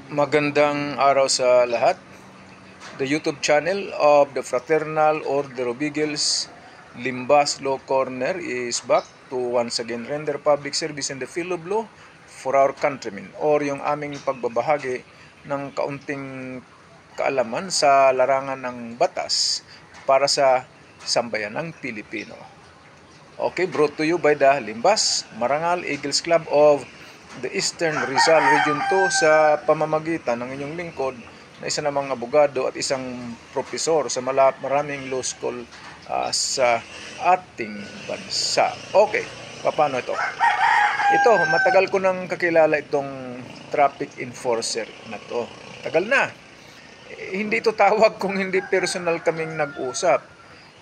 Magandang araw sa lahat. The YouTube channel of the Fraternal Order of Eagles, Limbas Law Corner is back to once again render public service in the field of law for our countrymen, or yung aming pagbabahagi ng kaunting kaalaman sa larangan ng batas para sa sambayan ng Pilipino. Okay, brought to you by the Limbas Marangal Eagles Club of the Eastern Rizal Region 2 sa pamamagitan ng inyong lingkod na isa namang abogado at isang profesor sa maraming law school sa ating bansa. Okay, paano ito? Ito, matagal ko nang kakilala itong traffic enforcer na to. Tagal na. Hindi ito tawag kung hindi personal kaming nag-usap.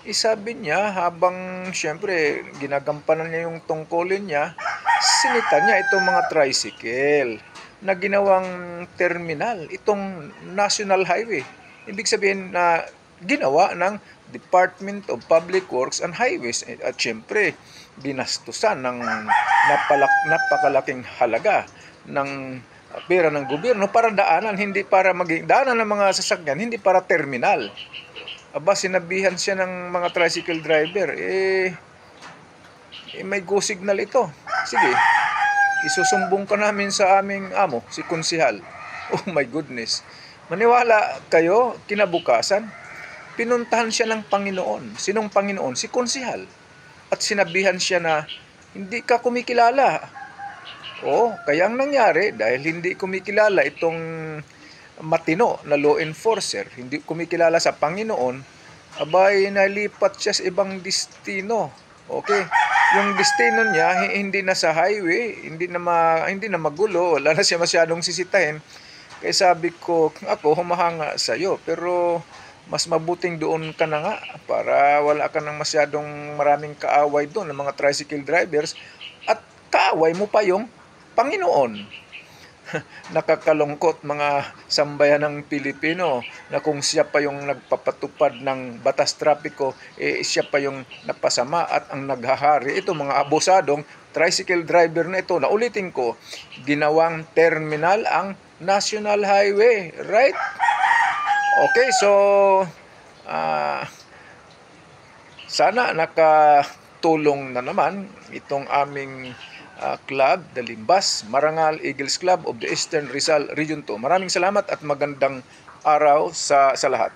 Sabi niya, habang siyempre ginagampanan niya yung tungkulin niya, sinita niya itong mga tricycle na ginawang terminal, itong National Highway. Ibig sabihin na ginawa ng Department of Public Works and Highways. At siyempre, ginastusan ng napakalaking halaga ng pera ng gobyerno para daanan, hindi para maging daanan ng mga sasakyan, hindi para terminal. Aba, sinabihan siya ng mga tricycle driver, may go signal ito. Sige, isusumbong ka namin sa aming amo, si konsihal. Oh my goodness. Maniwala kayo, kinabukasan, pinuntahan siya ng Panginoon. Sinong Panginoon? Si konsihal. At sinabihan siya na, hindi ka kumikilala. Kaya ang nangyari, dahil hindi kumikilala itong matino na law enforcer, hindi kumikilala sa Panginoon, abay nalipat siya sa ibang destino. Okay? Yung destino niya hindi na sa highway, hindi na magulo, wala na siya masyadong sisitahin. Kaya sabi ko, ako humahanga sa iyo, pero mas mabuting doon ka na nga para wala ka nang masyadong maraming kaaway doon ng mga tricycle drivers at kaaway mo pa yung Panginoon. Nakakalungkot mga sambayan ng Pilipino na kung siya pa yung nagpapatupad ng batas trapiko, siya pa yung napasama at ang naghahari. Ito mga abusadong tricycle driver na ito, na ulitin ko, ginawang terminal ang National Highway, right? Okay, so sana nakatulong na naman itong aming club, the Limbas Marangal Eagles Club of the Eastern Rizal Region 2. Maraming salamat at magandang araw sa lahat.